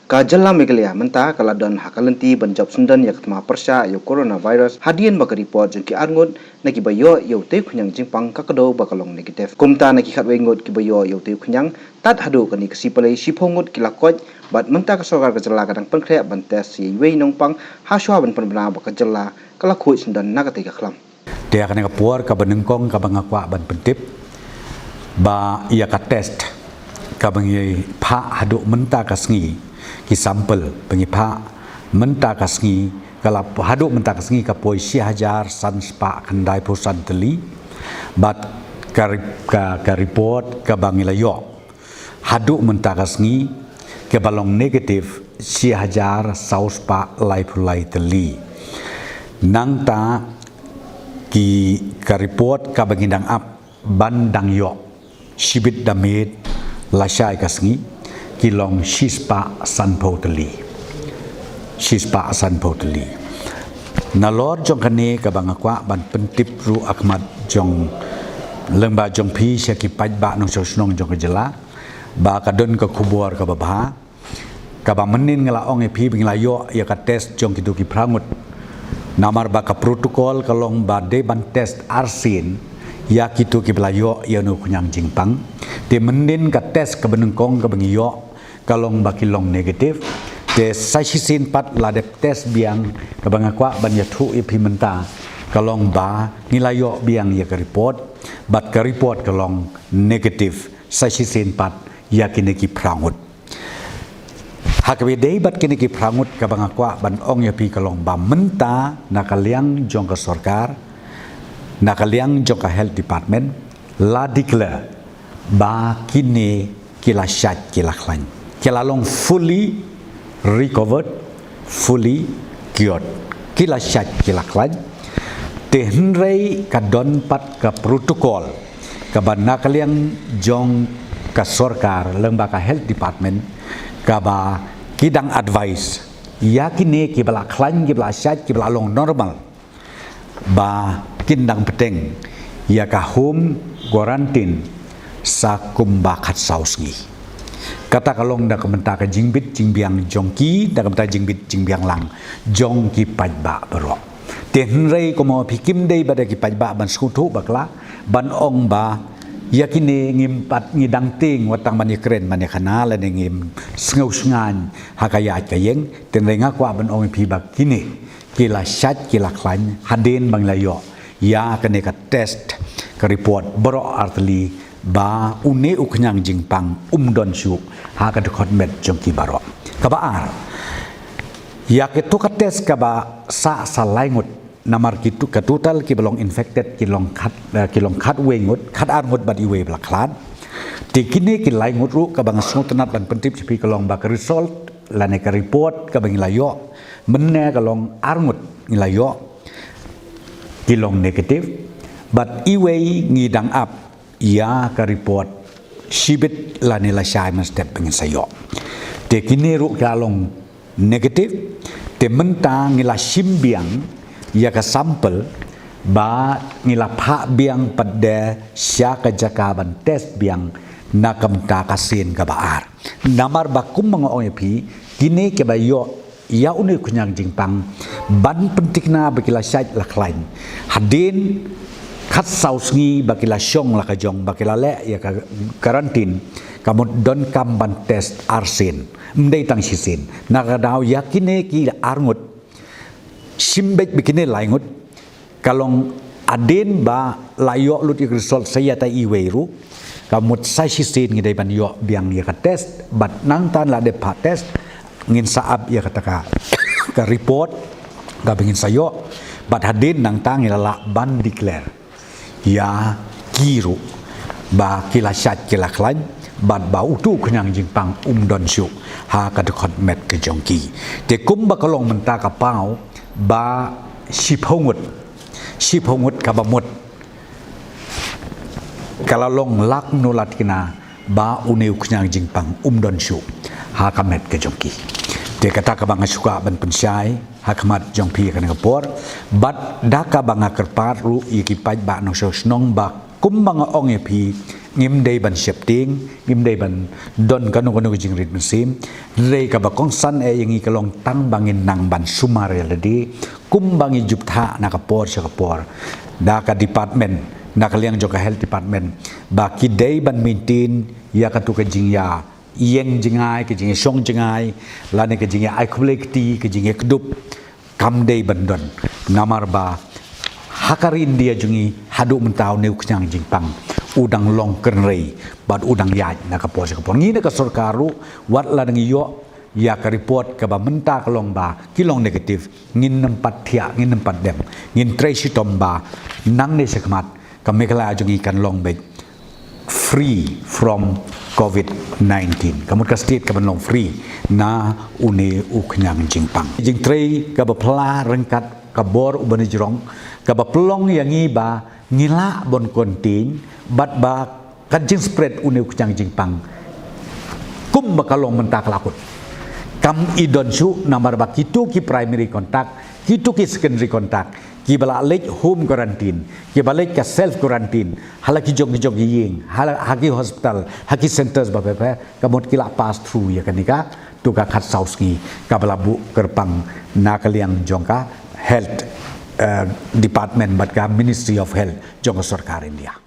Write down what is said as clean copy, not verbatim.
Kajala Meghalaya menta kaladon hakalanti banjab sundan yak tma persya yo coronavirus hadian baka report jengki arngot naki bayo yo te khunyang jingpang kakado bakalong negatif kumta naki khatwe ngot ki bayo yo te khunyang tat hadu kani kasipalai siphongot kilakoj bat menta ka sorkar kajala kadang penkhre bantes si wei nongpang haswa ban penbana baka jala kalakhu sundan nakate ka khlam dia kana kapuar ka banengkong ka bangakwa ban pentip ba ia ka test ka bangi pha hadu menta ka sngi ki sampel pengipa menta kasngi kala haduk menta kasngi ka poi 1000 san spa kandai pusan teli bat ka report ka bangilayo haduk menta kasngi ke balong negatif 1000 saus pa lai pulai teli nang ta ki ka report ka bangindang ap bandang yo shibit damit lasai kasngi kilong shispa sanpo teli nalor jong kane ka bangakwa ban pentip ru akmat jong lengba jong pi syaki pajba nong sosnong jong kejela ba kadon ka kubur ka babha ka ba menin ngala ong e pi binglayo ya ka test jong kitu ki prangut namar ba ka protokol kalong ba de ban test arsin ya kitu ki belayo ya nu kunyang jingpang te menin ka test ka benengkong ka bengiyo kalong bakilong negatif te saisisin pat la dep test biang ka bangakwa ban ya thu ipi menta kalong ba nilayo biang ya ka report bat ka report kalong negatif saisisin pat ya kini ki prangut hakwe dei bat kini ki prangut ka bangakwa ban ong ya pi kalong ba menta nakaliang jong ka sarkar nakaliang jong ka health department la declare ba kini kila syat kila klan kila long fully recovered fully cured kila syat kila klan te henrei ka don pat ka protokol ka ban nakaliang jong ka sarkar lembaga health department ka ba kidang advice yakini ki bala klan ki bala syat ki bala long normal ba kindang peteng ya ka home quarantine sa kumba khat sausngi kata kalong da kementa ka jingbit jingbiang jongki da kementa jingbit jingbiang lang jongki pajba bero ten rei ko mo pikim dei bada ki pajba ban skutu bakla ban ong ba yakine ngimpat ngidang ting watang mani kren mani kana la ngim sngau sngan hakaya kayeng ten rei ngakwa ban ong pi bak kini kila syat kila klan haden banglayo ya kene ka test ka report bero artli ba une uknyang jingpang don syuk ha ka dekot met jongki baro ka baar ya ke tu ka tes ka ba sa salaingut namar kitu ka total ki belong infected ki long khat wengut khat arngut bad iwe blaklan tikine ki laingut ru ka bang snutnat ban pentip sipi kalong ba ka result lane ka report ka bang layo menne kalong arngut ngilayo kilong negatif but iwe ngidang up ia ka report shibit la nila syai mas step pengin sayo te kini ru kalong negatif te menta ngila simbiang ia ka sampel ba ngila pha biang pada sya ka jakaban test biang nakam ta kasin ka baar namar bakum mga oepi kini ke bayo ia uni kunyang jingpang ban pentikna bakila syait laklain hadin khat sausngi bakila syong la kajong bakila le ya ka karantin kamu don kam ban test arsen mdei tang sisin nakadaw yakine ki arngut simbek bikine laingut kalong aden ba layo lut result saya ta iweru kamu sai sisin ngidai ban yo biang ya ka test bat nang tan la de pa test ngin saab ya kataka ka report ga bingin sayo bat hadin nang tang ila ban declare ya kiru ba kila syat kila klan bat ba utu kenyang jingpang don syuk ha ka dekot met ke jongki te kum ba kalong menta ka pau ba siphongut ka bamut kala long lak nulat kina ba uneu kenyang jingpang don syuk ha ka met ke jongki te kata ka bang suka ban pensyai hakmat jong pi kan ngapor bat daka banga kerpat ru iki paj ba no snong bak kumbang ong epi ngim dei ban shepting ngim dei ban don kanu jing rit musim rei ka ba kong san e yangi kalong tang bangin nang ban sumare ladi kumbangi juptha na kapor sa kapor da ka department na kaliang joka health department ba ki dei ban maintain ya ka tu ka jing ya yen jingai ke jing song jingai lane ke jing ai kublekti ke jing kedup kam dei ban don namar ba hakarin dia jungi hadu mentau neu kenyang jingpang udang long kenrei bad udang yaj na ka pos ka pon ngi na ka sarkaru wat la ngi yo ya ka report ka ba menta ka long ba kilong negatif ngin nempat thia ngin nempat dem ngin tracy tomba nang ne sekmat ka mekala jungi kan long be free from COVID-19 kamut ka state ka ban long free na une u kenyang jingpang jing trei ka ba pla rengkat kabor ubani jirong kaba pelong yang iba ngila bon kontin bat ba kanjing spread une kucang jingpang kum bakalong mentak lakut kam idon su namar ba kitu ki primary contact kitu ki secondary contact ki bala lek home quarantine ki bala ka self quarantine halaki jog ying haki hospital haki centers ba pepe kamot kila pass through ya kanika tuka khat sauski kabala bu kerpang nakaliang jongka health department but ka Ministry of Health jong sarkar India.